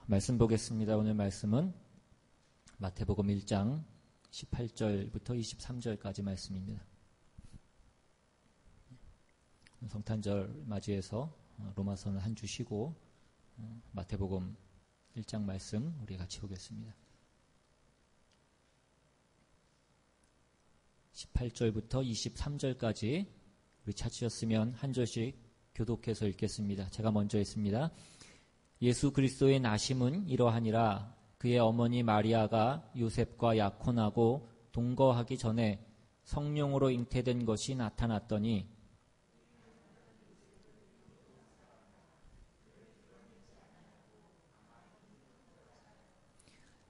말씀 보겠습니다. 오늘 말씀은 마태복음 1장 18절부터 23절까지 말씀입니다. 성탄절 맞이해서 로마서는 한 주 쉬고 마태복음 1장 말씀 우리 같이 보겠습니다. 18절부터 23절까지 우리 찾으셨으면 한 절씩 교독해서 읽겠습니다. 제가 먼저 읽습니다. 예수 그리스도의 나심은 이러하니라. 그의 어머니 마리아가 요셉과 약혼하고 동거하기 전에 성령으로 잉태된 것이 나타났더니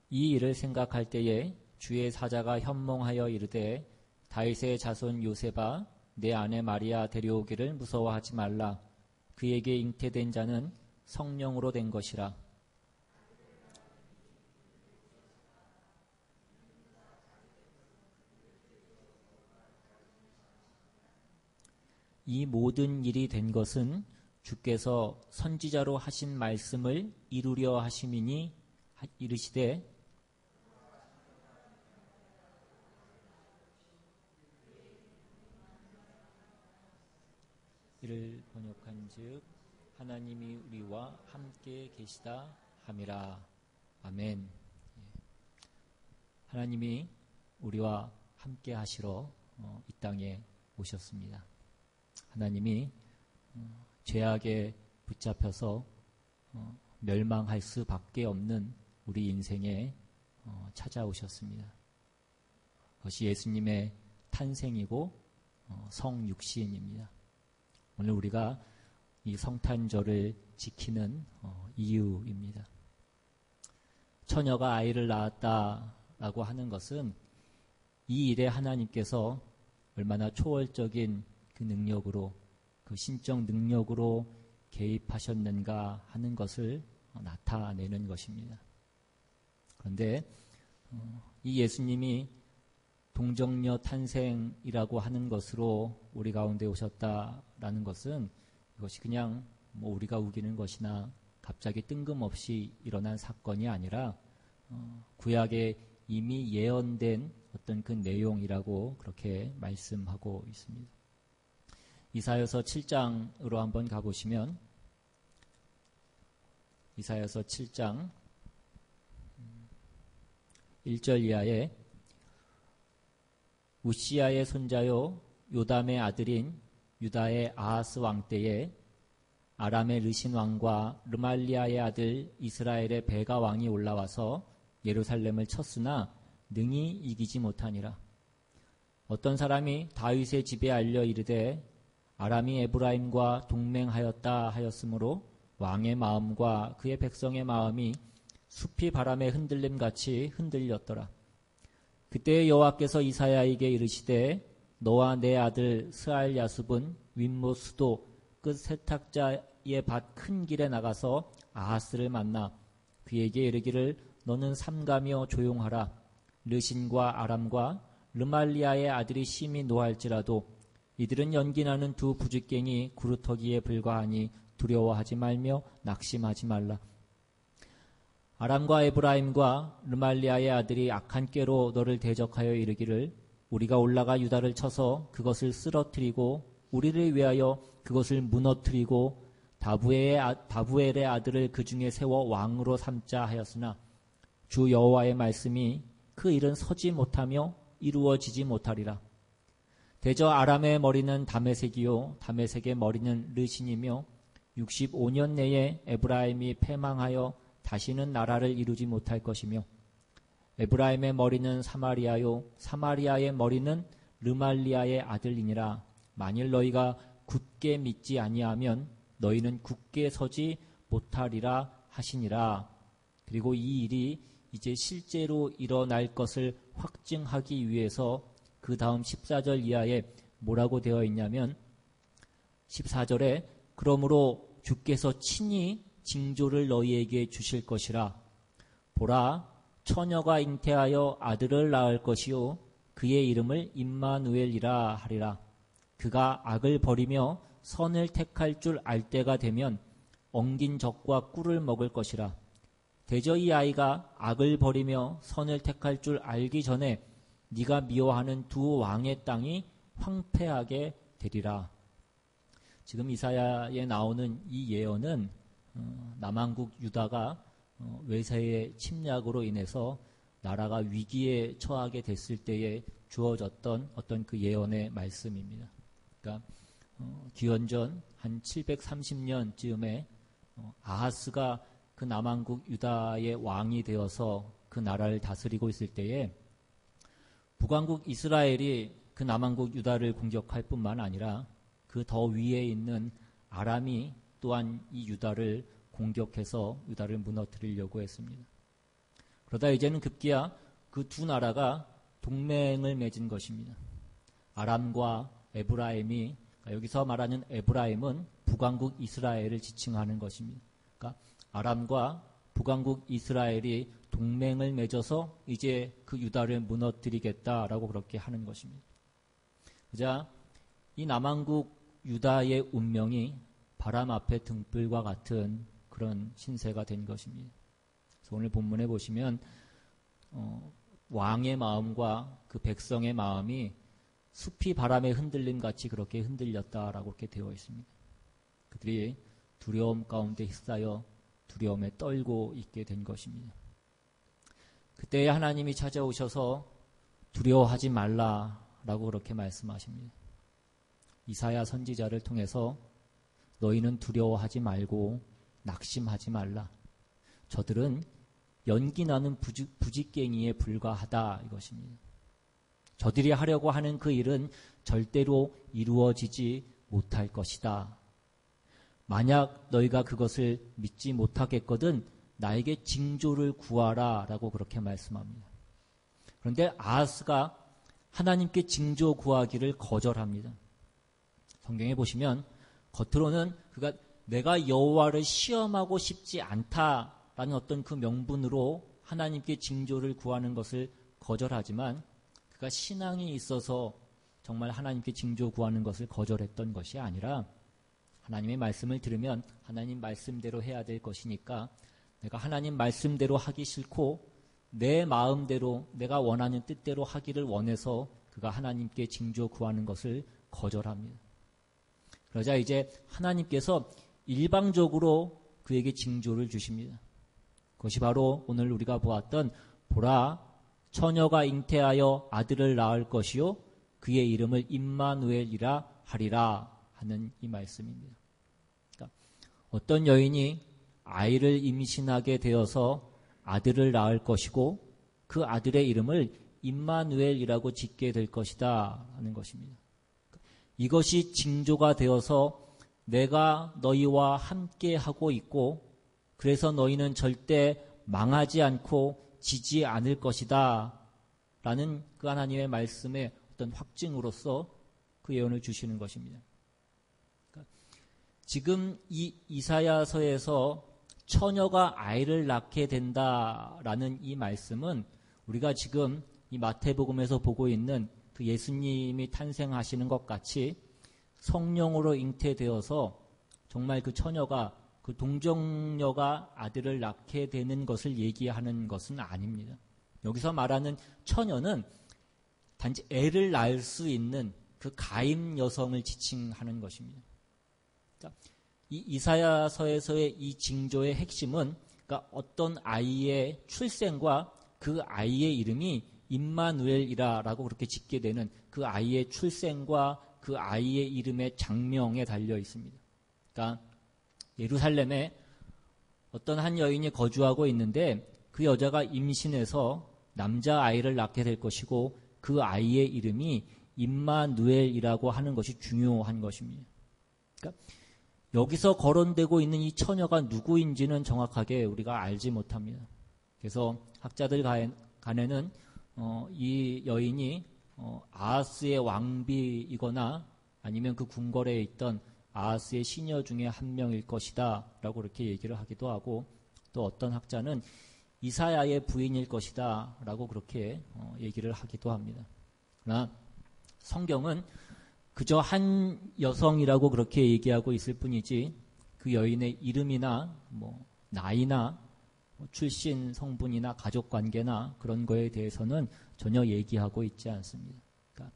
이 일을 생각할 때에 주의 사자가 현몽하여 이르되 다윗의 자손 요셉아 내 아내 마리아 데려오기를 무서워하지 말라. 그에게 잉태된 자는 성령으로 된 것이라. 이 모든 일이 된 것은 주께서 선지자로 하신 말씀을 이루려 하심이니 이르시되 이를 번역한즉 하나님이 우리와 함께 계시다 함이라. 아멘. 하나님이 우리와 함께 하시러 이 땅에 오셨습니다. 하나님이 죄악에 붙잡혀서 멸망할 수밖에 없는 우리 인생에 찾아오셨습니다. 그것이 예수님의 탄생이고 성육신입니다. 오늘 우리가 이 성탄절을 지키는 이유입니다. 처녀가 아이를 낳았다라고 하는 것은 이 일에 하나님께서 얼마나 초월적인 그 능력으로, 그 신적 능력으로 개입하셨는가 하는 것을 나타내는 것입니다. 그런데 이 예수님이 동정녀 탄생이라고 하는 것으로 우리 가운데 오셨다라는 것은 이것이 그냥 우리가 우기는 것이나 갑자기 뜬금없이 일어난 사건이 아니라 구약에 이미 예언된 어떤 그 내용이라고 그렇게 말씀하고 있습니다. 이사야서 7장으로 한번 가보시면 이사야서 7장 1절 이하에 우시야의 손자요 요담의 아들인 유다의 아하스 왕 때에 아람의 르신 왕과 르말리아의 아들 이스라엘의 베가 왕이 올라와서 예루살렘을 쳤으나 능히 이기지 못하니라. 어떤 사람이 다윗의 집에 알려 이르되 아람이 에브라임과 동맹하였다 하였으므로 왕의 마음과 그의 백성의 마음이 숲이 바람에 흔들림같이 흔들렸더라. 그때 여호와께서 이사야에게 이르시되 너와 내 아들 스알 야숲은 윗못 수도 끝 세탁자의 밭 큰 길에 나가서 아하스를 만나 그에게 이르기를 너는 삼가며 조용하라. 르신과 아람과 르말리아의 아들이 심히 노할지라도 이들은 연기나는 두 부짓갱이 구루터기에 불과하니 두려워하지 말며 낙심하지 말라. 아람과 에브라임과 르말리아의 아들이 악한 꾀로 너를 대적하여 이르기를 우리가 올라가 유다를 쳐서 그것을 쓰러뜨리고 우리를 위하여 그것을 무너뜨리고 다부엘의 아들을 그 중에 세워 왕으로 삼자 하였으나 주 여호와의 말씀이 그 일은 서지 못하며 이루어지지 못하리라. 대저 아람의 머리는 다메섹이요 다메섹의 머리는 르신이며 65년 내에 에브라임이 패망하여 다시는 나라를 이루지 못할 것이며 에브라임의 머리는 사마리아요 사마리아의 머리는 르말리아의 아들이니라. 만일 너희가 굳게 믿지 아니하면 너희는 굳게 서지 못하리라 하시니라. 그리고 이 일이 이제 실제로 일어날 것을 확증하기 위해서 그 다음 14절 이하에 뭐라고 되어 있냐면 14절에 그러므로 주께서 친히 징조를 너희에게 주실 것이라. 보라 처녀가 잉태하여 아들을 낳을 것이요 그의 이름을 임마누엘이라 하리라. 그가 악을 버리며 선을 택할 줄 알 때가 되면 엉긴 적과 꿀을 먹을 것이라. 대저 이 아이가 악을 버리며 선을 택할 줄 알기 전에 네가 미워하는 두 왕의 땅이 황폐하게 되리라. 지금 이사야에 나오는 이 예언은 남한국 유다가 외세의 침략으로 인해서 나라가 위기에 처하게 됐을 때에 주어졌던 어떤 그 예언의 말씀입니다. 그러니까 기원전 한 730년쯤에 아하스가 그 남한국 유다의 왕이 되어서 그 나라를 다스리고 있을 때에 북왕국 이스라엘이 그 남한국 유다를 공격할 뿐만 아니라 그 더 위에 있는 아람이 또한 이 유다를 공격해서 유다를 무너뜨리려고 했습니다. 그러다 이제는 급기야 그 두 나라가 동맹을 맺은 것입니다. 아람과 에브라임이, 여기서 말하는 에브라임은 북왕국 이스라엘을 지칭하는 것입니다. 그러니까 아람과 북왕국 이스라엘이 동맹을 맺어서 이제 그 유다를 무너뜨리겠다라고 그렇게 하는 것입니다. 그자 이 남왕국 유다의 운명이 바람 앞에 등불과 같은 그런 신세가 된 것입니다. 그래서 오늘 본문에 보시면 왕의 마음과 그 백성의 마음이 숲이 바람에 흔들림 같이 그렇게 흔들렸다라고 이렇게 되어 있습니다. 그들이 두려움 가운데 휩싸여 두려움에 떨고 있게 된 것입니다. 그때 하나님이 찾아오셔서 두려워하지 말라라고 그렇게 말씀하십니다. 이사야 선지자를 통해서 너희는 두려워하지 말고 낙심하지 말라. 저들은 연기 나는 부직갱이에 불과하다 이것입니다. 저들이 하려고 하는 그 일은 절대로 이루어지지 못할 것이다. 만약 너희가 그것을 믿지 못하겠거든 나에게 징조를 구하라 라고 그렇게 말씀합니다. 그런데 아하스가 하나님께 징조 구하기를 거절합니다. 성경에 보시면 겉으로는 그가 내가 여호와를 시험하고 싶지 않다라는 어떤 그 명분으로 하나님께 징조를 구하는 것을 거절하지만 그가 신앙이 있어서 정말 하나님께 징조 구하는 것을 거절했던 것이 아니라 하나님의 말씀을 들으면 하나님 말씀대로 해야 될 것이니까 내가 하나님 말씀대로 하기 싫고 내 마음대로 내가 원하는 뜻대로 하기를 원해서 그가 하나님께 징조 구하는 것을 거절합니다. 그러자 이제 하나님께서 일방적으로 그에게 징조를 주십니다. 그것이 바로 오늘 우리가 보았던 보라 처녀가 잉태하여 아들을 낳을 것이요 그의 이름을 임마누엘이라 하리라 하는 이 말씀입니다. 그러니까 어떤 여인이 아이를 임신하게 되어서 아들을 낳을 것이고 그 아들의 이름을 임마누엘이라고 짓게 될 것이다 하는 것입니다. 이것이 징조가 되어서 내가 너희와 함께 하고 있고 그래서 너희는 절대 망하지 않고 지지 않을 것이다 라는 그 하나님의 말씀의 어떤 확증으로서 그 예언을 주시는 것입니다. 그러니까 지금 이 이사야서에서 처녀가 아이를 낳게 된다라는 이 말씀은 우리가 지금 이 마태복음에서 보고 있는 그 예수님이 탄생하시는 것 같이 성령으로 잉태되어서 정말 그 처녀가 그 동정녀가 아들을 낳게 되는 것을 얘기하는 것은 아닙니다. 여기서 말하는 처녀는 단지 애를 낳을 수 있는 그 가임 여성을 지칭하는 것입니다. 그러니까 이 이사야서에서의 이 징조의 핵심은 그러니까 어떤 아이의 출생과 그 아이의 이름이 임마누엘이라고 그렇게 짓게 되는 그 아이의 출생과 그 아이의 이름의 장명에 달려 있습니다. 그러니까 예루살렘에 어떤 한 여인이 거주하고 있는데 그 여자가 임신해서 남자아이를 낳게 될 것이고 그 아이의 이름이 임마누엘이라고 하는 것이 중요한 것입니다. 그러니까 여기서 거론되고 있는 이 처녀가 누구인지는 정확하게 우리가 알지 못합니다. 그래서 학자들 간에는 이 여인이 아하스의 왕비이거나 아니면 그 궁궐에 있던 아하스의 시녀 중에 한 명일 것이다 라고 이렇게 얘기를 하기도 하고 또 어떤 학자는 이사야의 부인일 것이다 라고 그렇게 얘기를 하기도 합니다. 그러나 성경은 그저 한 여성이라고 그렇게 얘기하고 있을 뿐이지 그 여인의 이름이나 나이나 출신 성분이나 가족 관계나 그런 거에 대해서는 전혀 얘기하고 있지 않습니다. 그러니까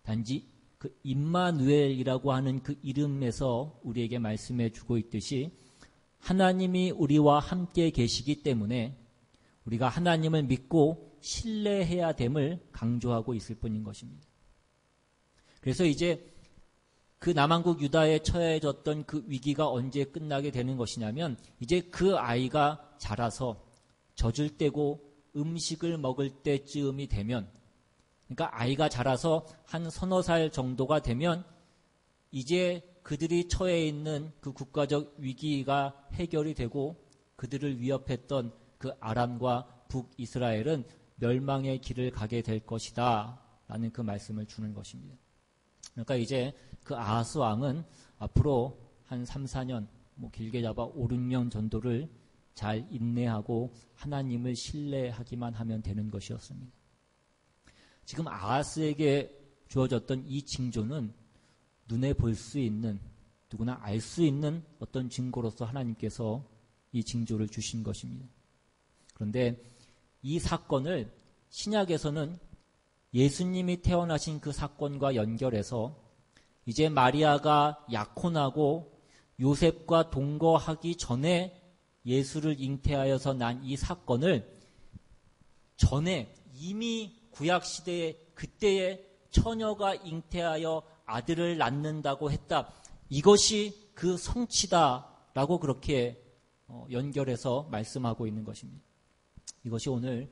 단지 그 임마누엘이라고 하는 그 이름에서 우리에게 말씀해 주고 있듯이 하나님이 우리와 함께 계시기 때문에 우리가 하나님을 믿고 신뢰해야 됨을 강조하고 있을 뿐인 것입니다. 그래서 이제 그 남한국 유다에 처해졌던 그 위기가 언제 끝나게 되는 것이냐면 이제 그 아이가 자라서 젖을 떼고 음식을 먹을 때쯤이 되면, 그러니까 아이가 자라서 한 서너 살 정도가 되면 이제 그들이 처해 있는 그 국가적 위기가 해결이 되고 그들을 위협했던 그 아람과 북이스라엘은 멸망의 길을 가게 될 것이다 라는 그 말씀을 주는 것입니다. 그러니까 이제 그 아하스 왕은 앞으로 한 3, 4년, 길게 잡아 5, 6년 정도를 잘 인내하고 하나님을 신뢰하기만 하면 되는 것이었습니다. 지금 아하스에게 주어졌던 이 징조는 눈에 볼 수 있는, 누구나 알 수 있는 어떤 증거로서 하나님께서 이 징조를 주신 것입니다. 그런데 이 사건을 신약에서는 예수님이 태어나신 그 사건과 연결해서 이제 마리아가 약혼하고 요셉과 동거하기 전에 예수를 잉태하여서 난 이 사건을 전에 이미 구약시대에 그때에 처녀가 잉태하여 아들을 낳는다고 했다. 이것이 그 성취다라고 그렇게 연결해서 말씀하고 있는 것입니다. 이것이 오늘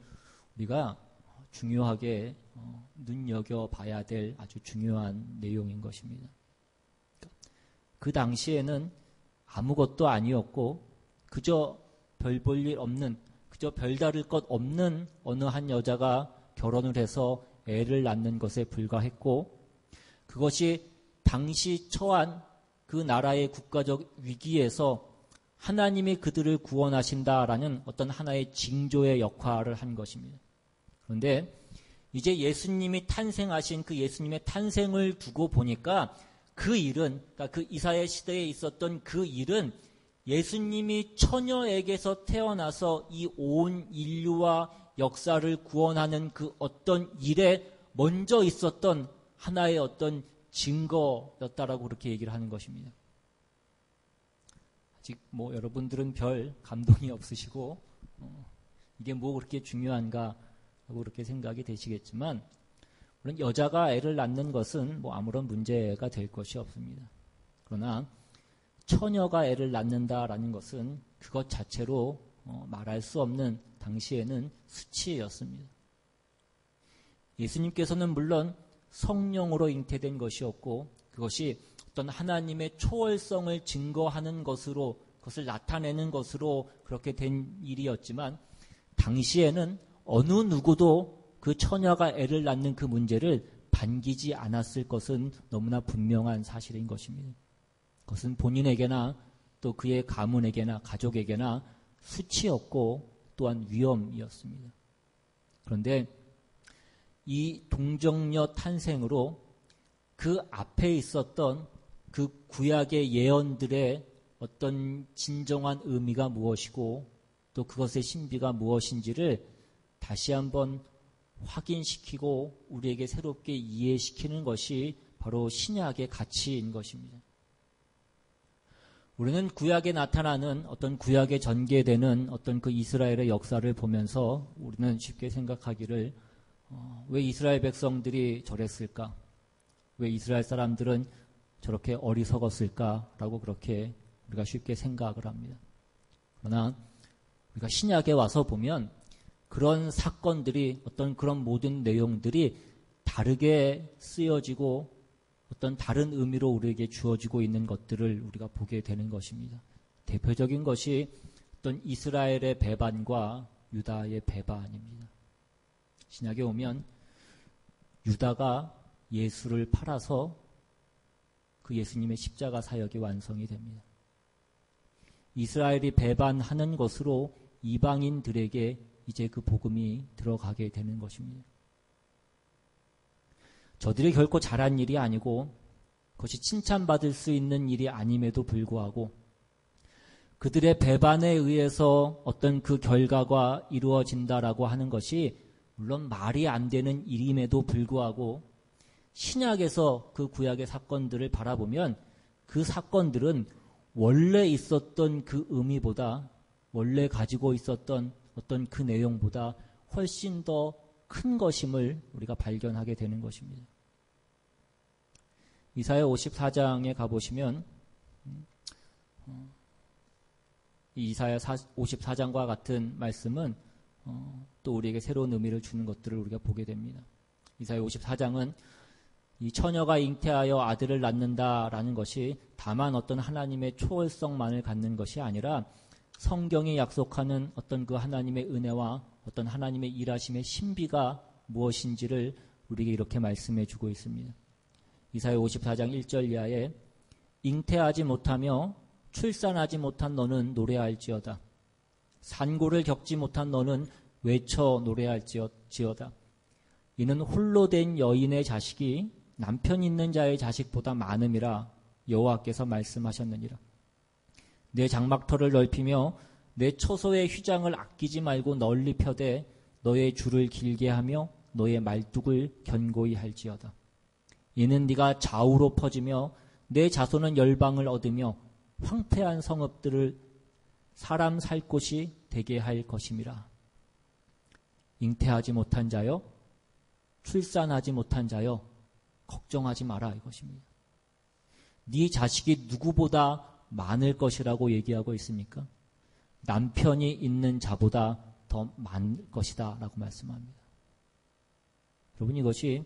우리가 중요하게 눈여겨봐야 될 아주 중요한 내용인 것입니다. 그 당시에는 아무것도 아니었고 그저 별 볼 일 없는, 그저 별다를 것 없는 어느 한 여자가 결혼을 해서 애를 낳는 것에 불과했고, 그것이 당시 처한 그 나라의 국가적 위기에서 하나님이 그들을 구원하신다라는 어떤 하나의 징조의 역할을 한 것입니다. 그런데 이제 예수님이 탄생하신 그 예수님의 탄생을 두고 보니까 그 일은, 그러니까 그 이사야 시대에 있었던 그 일은 예수님이 처녀에게서 태어나서 이 온 인류와 역사를 구원하는 그 어떤 일에 먼저 있었던 하나의 어떤 증거였다라고 그렇게 얘기를 하는 것입니다. 아직 여러분들은 별 감동이 없으시고 이게 그렇게 중요한가 하고 그렇게 생각이 되시겠지만, 물론 여자가 애를 낳는 것은 아무런 문제가 될 것이 없습니다. 그러나 처녀가 애를 낳는다라는 것은 그것 자체로 말할 수 없는 당시에는 수치였습니다. 예수님께서는 물론 성령으로 잉태된 것이었고 그것이 어떤 하나님의 초월성을 증거하는 것으로, 그것을 나타내는 것으로 그렇게 된 일이었지만, 당시에는 어느 누구도 그 처녀가 애를 낳는 그 문제를 반기지 않았을 것은 너무나 분명한 사실인 것입니다. 그것은 본인에게나 또 그의 가문에게나 가족에게나 수치였고 또한 위험이었습니다. 그런데 이 동정녀 탄생으로 그 앞에 있었던 그 구약의 예언들의 어떤 진정한 의미가 무엇이고 또 그것의 신비가 무엇인지를 다시 한번 확인시키고 우리에게 새롭게 이해시키는 것이 바로 신약의 가치인 것입니다. 우리는 구약에 나타나는 어떤 구약에 전개되는 어떤 그 이스라엘의 역사를 보면서 우리는 쉽게 생각하기를 왜 이스라엘 백성들이 저랬을까? 왜 이스라엘 사람들은 저렇게 어리석었을까라고 그렇게 우리가 쉽게 생각을 합니다. 그러나 우리가 신약에 와서 보면 그런 사건들이, 어떤 그런 모든 내용들이 다르게 쓰여지고 어떤 다른 의미로 우리에게 주어지고 있는 것들을 우리가 보게 되는 것입니다. 대표적인 것이 어떤 이스라엘의 배반과 유다의 배반입니다. 신약에 오면 유다가 예수를 팔아서 그 예수님의 십자가 사역이 완성이 됩니다. 이스라엘이 배반하는 것으로 이방인들에게 이제 그 복음이 들어가게 되는 것입니다. 저들이 결코 잘한 일이 아니고 그것이 칭찬받을 수 있는 일이 아님에도 불구하고 그들의 배반에 의해서 어떤 그 결과가 이루어진다라고 하는 것이 물론 말이 안 되는 일임에도 불구하고 신약에서 그 구약의 사건들을 바라보면 그 사건들은 원래 있었던 그 의미보다 원래 가지고 있었던 어떤 그 내용보다 훨씬 더 큰 것임을 우리가 발견하게 되는 것입니다. 이사야 54장에 가보시면 이사야 54장과 같은 말씀은 또 우리에게 새로운 의미를 주는 것들을 우리가 보게 됩니다. 이사야 54장은 이 처녀가 잉태하여 아들을 낳는다라는 것이 다만 어떤 하나님의 초월성만을 갖는 것이 아니라 성경이 약속하는 어떤 그 하나님의 은혜와 어떤 하나님의 일하심의 신비가 무엇인지를 우리에게 이렇게 말씀해 주고 있습니다. 이사야 54장 1절 이하에 잉태하지 못하며 출산하지 못한 너는 노래할지어다. 산고를 겪지 못한 너는 외쳐 노래할지어다. 이는 홀로 된 여인의 자식이 남편 있는 자의 자식보다 많음이라 여호와께서 말씀하셨느니라. 내 장막터를 넓히며 내 처소의 휘장을 아끼지 말고 널리 펴되 너의 줄을 길게 하며 너의 말뚝을 견고히 할지어다. 이는 네가 좌우로 퍼지며 내 자손은 열방을 얻으며 황폐한 성읍들을 사람 살 곳이 되게 할 것임이라. 잉태하지 못한 자여, 출산하지 못한 자여, 걱정하지 마라 이것입니다. 네 자식이 누구보다 많을 것이라고 얘기하고 있습니까? 남편이 있는 자보다 더 많을 것이다 라고 말씀합니다. 여러분, 이것이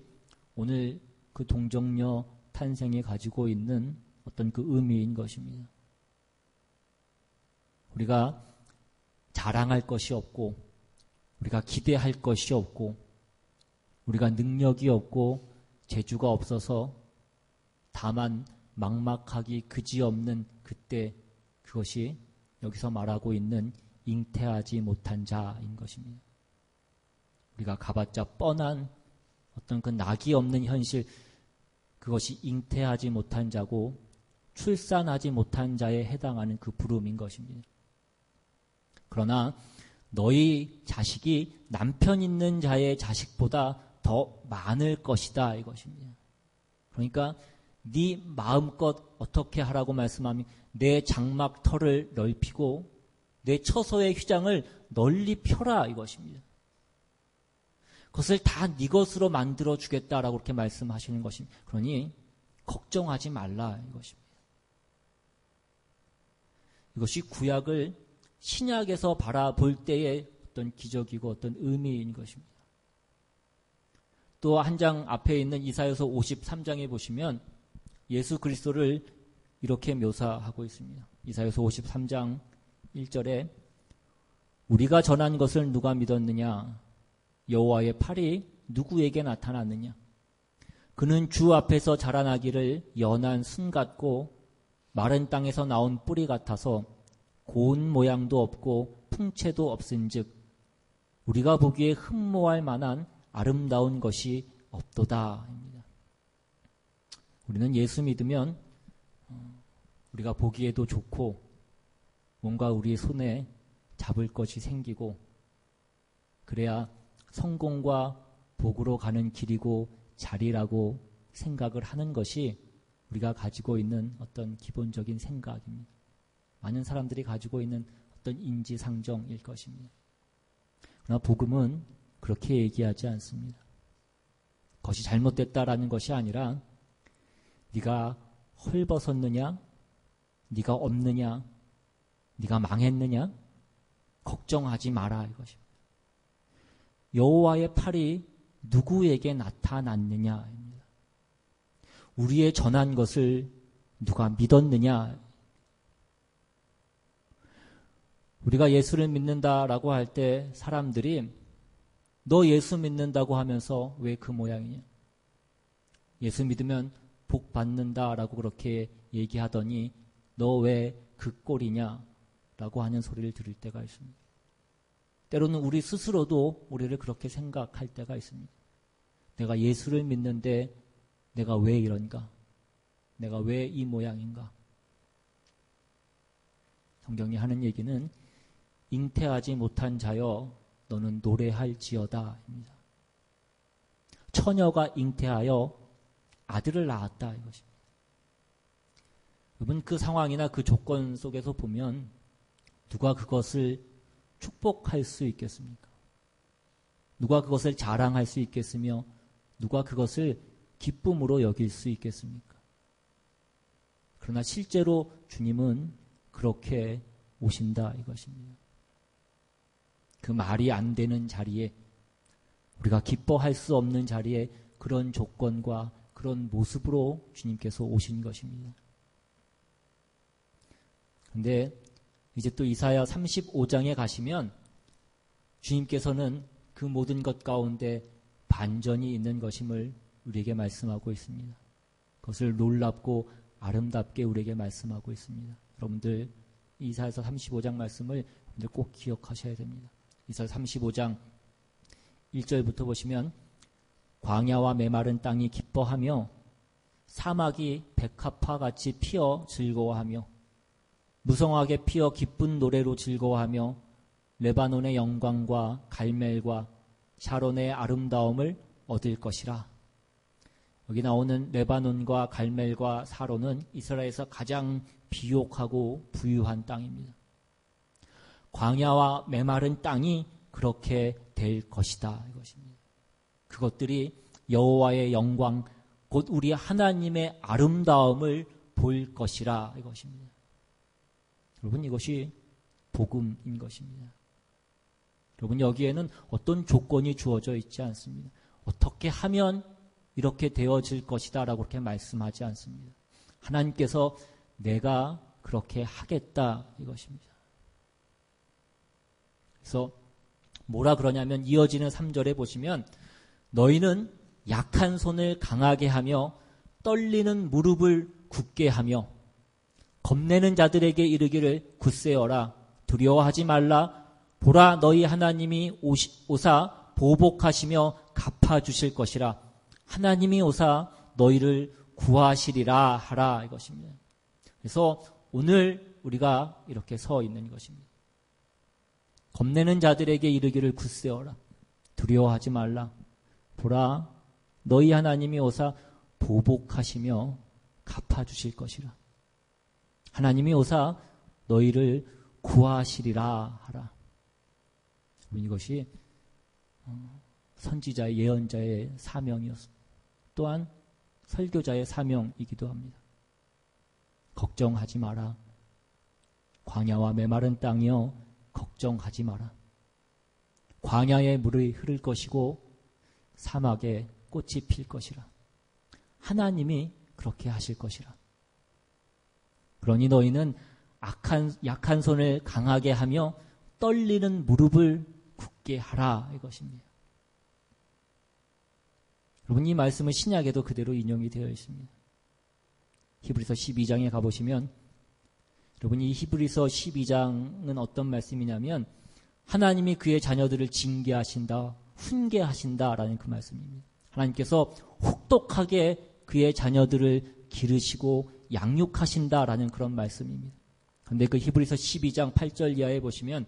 오늘 그 동정녀 탄생이 가지고 있는 어떤 그 의미인 것입니다. 우리가 자랑할 것이 없고 우리가 기대할 것이 없고 우리가 능력이 없고 재주가 없어서 다만 막막하기 그지없는 그때, 그것이 여기서 말하고 있는 잉태하지 못한 자인 것입니다. 우리가 가봤자 뻔한 어떤 그 낙이 없는 현실, 그것이 잉태하지 못한 자고 출산하지 못한 자에 해당하는 그 부름인 것입니다. 그러나 너희 자식이 남편 있는 자의 자식보다 더 많을 것이다 이것입니다. 그러니까 네 마음껏 어떻게 하라고 말씀하면 내 장막터를 넓히고 내 처소의 휘장을 널리 펴라 이것입니다. 그것을 다 네 것으로 만들어 주겠다라고 그렇게 말씀하시는 것입니다. 그러니 걱정하지 말라 이것입니다. 이것이 구약을 신약에서 바라볼 때의 어떤 기적이고 어떤 의미인 것입니다. 또 한 장 앞에 있는 이사야서 53장에 보시면 예수 그리스도를 이렇게 묘사하고 있습니다. 이사야서 53장 1절에 우리가 전한 것을 누가 믿었느냐? 여호와의 팔이 누구에게 나타났느냐? 그는 주 앞에서 자라나기를 연한 순 같고 마른 땅에서 나온 뿌리 같아서 고운 모양도 없고 풍채도 없은즉 우리가 보기에 흠모할 만한 아름다운 것이 없도다. 우리는 예수 믿으면 우리가 보기에도 좋고 뭔가 우리 손에 잡을 것이 생기고 그래야 성공과 복으로 가는 길이고 자리라고 생각을 하는 것이 우리가 가지고 있는 어떤 기본적인 생각입니다. 많은 사람들이 가지고 있는 어떤 인지상정일 것입니다. 그러나 복음은 그렇게 얘기하지 않습니다. 그것이 잘못됐다라는 것이 아니라 네가 헐벗었느냐, 네가 없느냐, 네가 망했느냐, 걱정하지 마라 이것입니다. 여호와의 팔이 누구에게 나타났느냐입니다. 우리의 전한 것을 누가 믿었느냐. 우리가 예수를 믿는다라고 할 때 사람들이 너 예수 믿는다고 하면서 왜 그 모양이냐? 예수 믿으면 복 받는다라고 그렇게 얘기하더니 너 왜 그 꼴이냐? 라고 하는 소리를 들을 때가 있습니다. 때로는 우리 스스로도 우리를 그렇게 생각할 때가 있습니다. 내가 예수를 믿는데 내가 왜 이런가? 내가 왜 이 모양인가? 성경이 하는 얘기는 잉태하지 못한 자여 너는 노래할지어다 입니다. 처녀가 잉태하여 아들을 낳았다 이것입니다. 여러분 그 상황이나 그 조건 속에서 보면 누가 그것을 축복할 수 있겠습니까? 누가 그것을 자랑할 수 있겠으며 누가 그것을 기쁨으로 여길 수 있겠습니까? 그러나 실제로 주님은 그렇게 오신다 이것입니다. 그 말이 안 되는 자리에 우리가 기뻐할 수 없는 자리에 그런 조건과 그런 모습으로 주님께서 오신 것입니다. 그런데 이제 또 이사야 35장에 가시면 주님께서는 그 모든 것 가운데 반전이 있는 것임을 우리에게 말씀하고 있습니다. 그것을 놀랍고 아름답게 우리에게 말씀하고 있습니다. 여러분들 이사야서 35장 말씀을 꼭 기억하셔야 됩니다. 이사야 35장 1절부터 보시면 광야와 메마른 땅이 기뻐하며 사막이 백합화같이 피어 즐거워하며 무성하게 피어 기쁜 노래로 즐거워하며 레바논의 영광과 갈멜과 샤론의 아름다움을 얻을 것이라. 여기 나오는 레바논과 갈멜과 샤론은 이스라엘에서 가장 비옥하고 부유한 땅입니다. 광야와 메마른 땅이 그렇게 될 것이다 이것입니다. 그것들이 여호와의 영광 곧 우리 하나님의 아름다움을 볼 것이라 이것입니다. 여러분 이것이 복음인 것입니다. 여러분 여기에는 어떤 조건이 주어져 있지 않습니다. 어떻게 하면 이렇게 되어질 것이다 라고 그렇게 말씀하지 않습니다. 하나님께서 내가 그렇게 하겠다 이것입니다. 그래서 뭐라 그러냐면 이어지는 3절에 보시면 너희는 약한 손을 강하게 하며 떨리는 무릎을 굳게 하며 겁내는 자들에게 이르기를 굳세어라 두려워하지 말라 보라 너희 하나님이 오사 보복하시며 갚아주실 것이라 하나님이 오사 너희를 구하시리라 하라 이것입니다. 그래서 오늘 우리가 이렇게 서 있는 것입니다. 겁내는 자들에게 이르기를 굳세어라 두려워하지 말라 보라 너희 하나님이 오사 보복하시며 갚아주실 것이라 하나님이 오사 너희를 구하시리라 하라. 이것이 선지자의 예언자의 사명이었습니다. 또한 설교자의 사명이기도 합니다. 걱정하지 마라. 광야와 메마른 땅이여 걱정하지 마라. 광야에 물이 흐를 것이고 사막에 꽃이 필 것이라. 하나님이 그렇게 하실 것이라. 그러니 너희는 약한 손을 강하게 하며 떨리는 무릎을 굳게 하라 이것입니다. 여러분 이 말씀은 신약에도 그대로 인용이 되어 있습니다. 히브리서 12장에 가보시면 여러분 이 히브리서 12장은 어떤 말씀이냐면 하나님이 그의 자녀들을 징계하신다, 훈계하신다라는 그 말씀입니다. 하나님께서 혹독하게 그의 자녀들을 기르시고 양육하신다라는 그런 말씀입니다. 그런데 그 히브리서 12장 8절 이하에 보시면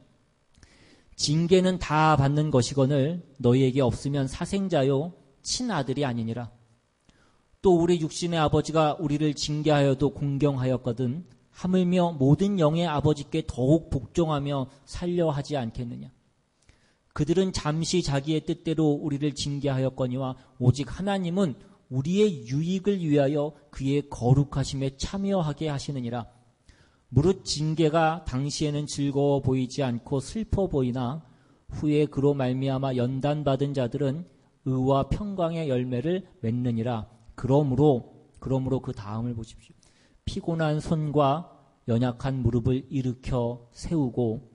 징계는 다 받는 것이거늘 너희에게 없으면 사생자요 친아들이 아니니라. 또 우리 육신의 아버지가 우리를 징계하여도 공경하였거든 하물며 모든 영의 아버지께 더욱 복종하며 살려 하지 않겠느냐. 그들은 잠시 자기의 뜻대로 우리를 징계하였거니와 오직 하나님은 우리의 유익을 위하여 그의 거룩하심에 참여하게 하시느니라. 무릇 징계가 당시에는 즐거워 보이지 않고 슬퍼 보이나 후에 그로 말미암아 연단받은 자들은 의와 평강의 열매를 맺느니라. 그러므로 그 다음을 보십시오. 피곤한 손과 연약한 무릎을 일으켜 세우고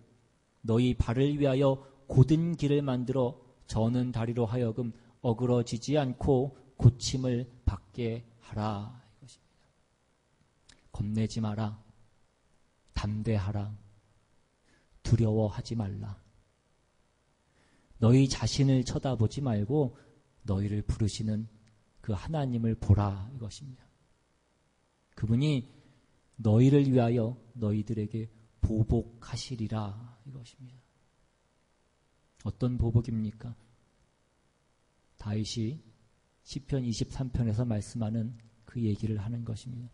너희 발을 위하여 곧은 길을 만들어 저는 다리로 하여금 어그러지지 않고 고침을 받게 하라 이것입니다. 겁내지 마라. 담대하라. 두려워하지 말라. 너희 자신을 쳐다보지 말고 너희를 부르시는 그 하나님을 보라 이것입니다. 그분이 너희를 위하여 너희들에게 보복하시리라 이것입니다. 어떤 보복입니까? 다윗이 시편 23편에서 말씀하는 그 얘기를 하는 것입니다.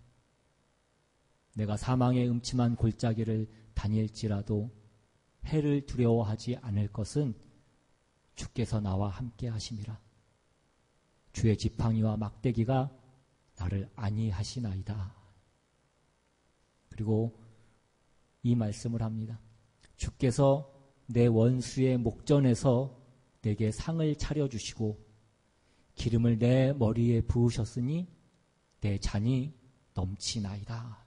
내가 사망의 음침한 골짜기를 다닐지라도 해를 두려워하지 않을 것은 주께서 나와 함께 하심이라. 주의 지팡이와 막대기가 나를 안위하시나이다. 그리고 이 말씀을 합니다. 주께서 내 원수의 목전에서 내게 상을 차려주시고 기름을 내 머리에 부으셨으니 내 잔이 넘치나이다.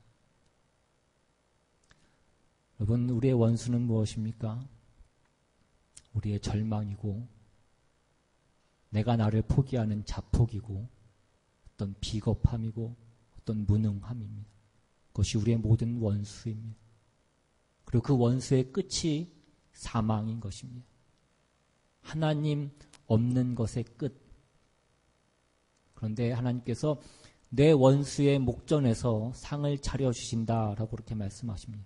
여러분, 우리의 원수는 무엇입니까? 우리의 절망이고 내가 나를 포기하는 자폭이고 어떤 비겁함이고 어떤 무능함입니다. 그것이 우리의 모든 원수입니다. 그리고 그 원수의 끝이 사망인 것입니다. 하나님 없는 것의 끝. 그런데 하나님께서 내 원수의 목전에서 상을 차려주신다라고 그렇게 말씀하십니다.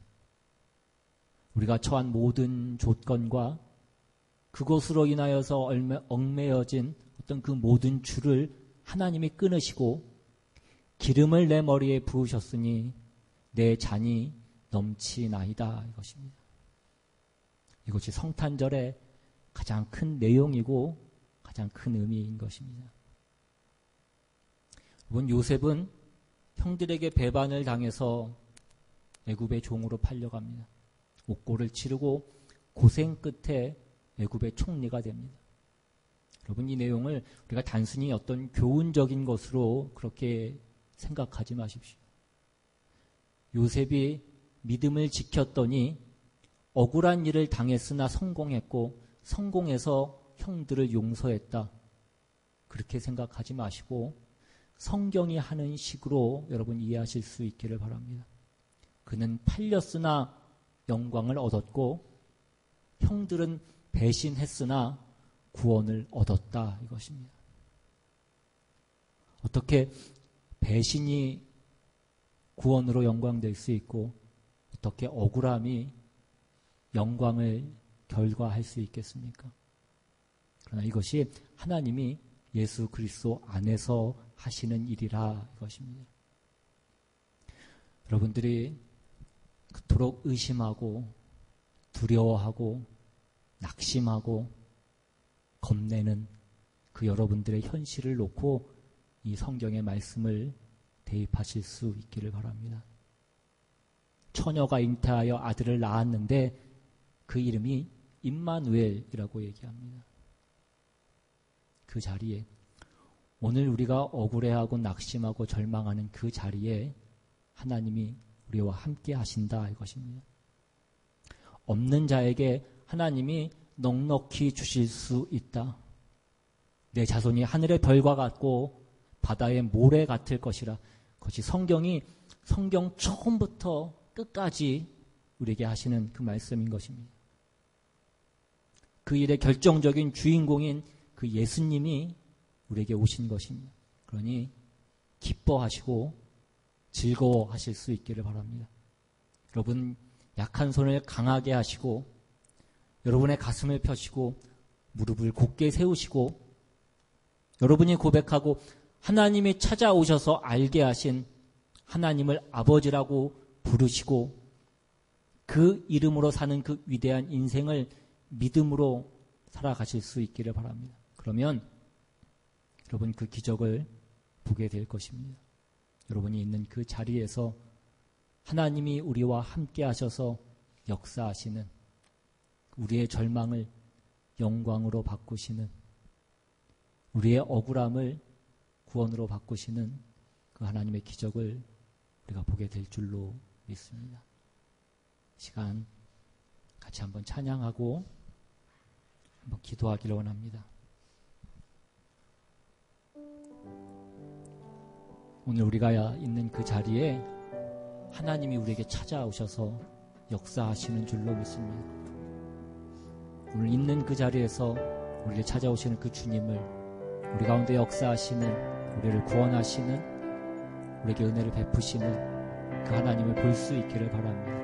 우리가 처한 모든 조건과 그것으로 인하여서 얽매여진 어떤 그 모든 줄을 하나님이 끊으시고 기름을 내 머리에 부으셨으니 내 잔이 넘치나이다 이것입니다. 이것이 성탄절의 가장 큰 내용이고 가장 큰 의미인 것입니다. 여러분, 요셉은 형들에게 배반을 당해서 애굽의 종으로 팔려갑니다. 옥고를 치르고 고생 끝에 애굽의 총리가 됩니다. 여러분, 이 내용을 우리가 단순히 어떤 교훈적인 것으로 그렇게 생각하지 마십시오. 요셉이 믿음을 지켰더니 억울한 일을 당했으나 성공했고 성공해서 형들을 용서했다. 그렇게 생각하지 마시고 성경이 하는 식으로 여러분 이해하실 수 있기를 바랍니다. 그는 팔렸으나 영광을 얻었고 형들은 배신했으나 구원을 얻었다 이것입니다. 어떻게 배신이 구원으로 영광될 수 있고 어떻게 억울함이 영광을 결과할 수 있겠습니까? 그러나 이것이 하나님이 예수 그리스도 안에서 하시는 일이라 이것입니다. 여러분들이 그토록 의심하고 두려워하고 낙심하고 겁내는 그 여러분들의 현실을 놓고 이 성경의 말씀을 대입하실 수 있기를 바랍니다. 처녀가 잉태하여 아들을 낳았는데 그 이름이 임마누엘이라고 얘기합니다. 그 자리에 오늘 우리가 억울해하고 낙심하고 절망하는 그 자리에 하나님이 우리와 함께 하신다 이것입니다. 없는 자에게 하나님이 넉넉히 주실 수 있다. 내 자손이 하늘의 별과 같고 바다의 모래 같을 것이라. 그것이 성경 처음부터 끝까지 우리에게 하시는 그 말씀인 것입니다. 그 일의 결정적인 주인공인 그 예수님이 우리에게 오신 것입니다. 그러니 기뻐하시고 즐거워하실 수 있기를 바랍니다. 여러분, 약한 손을 강하게 하시고 여러분의 가슴을 펴시고 무릎을 곧게 세우시고 여러분이 고백하고 하나님이 찾아오셔서 알게 하신 하나님을 아버지라고 부르시고 그 이름으로 사는 그 위대한 인생을 믿음으로 살아가실 수 있기를 바랍니다. 그러면 여러분 그 기적을 보게 될 것입니다. 여러분이 있는 그 자리에서 하나님이 우리와 함께 하셔서 역사하시는 우리의 절망을 영광으로 바꾸시는 우리의 억울함을 구원으로 바꾸시는 그 하나님의 기적을 우리가 보게 될 줄로 믿습니다. 시간 같이 한번 찬양하고 한번 기도하기를 원합니다. 오늘 우리가 있는 그 자리에 하나님이 우리에게 찾아오셔서 역사하시는 줄로 믿습니다. 오늘 있는 그 자리에서 우리를 찾아오시는 그 주님을 우리 가운데 역사하시는 우리를 구원하시는 우리에게 은혜를 베푸시는 그 하나님을 볼 수 있기를 바랍니다.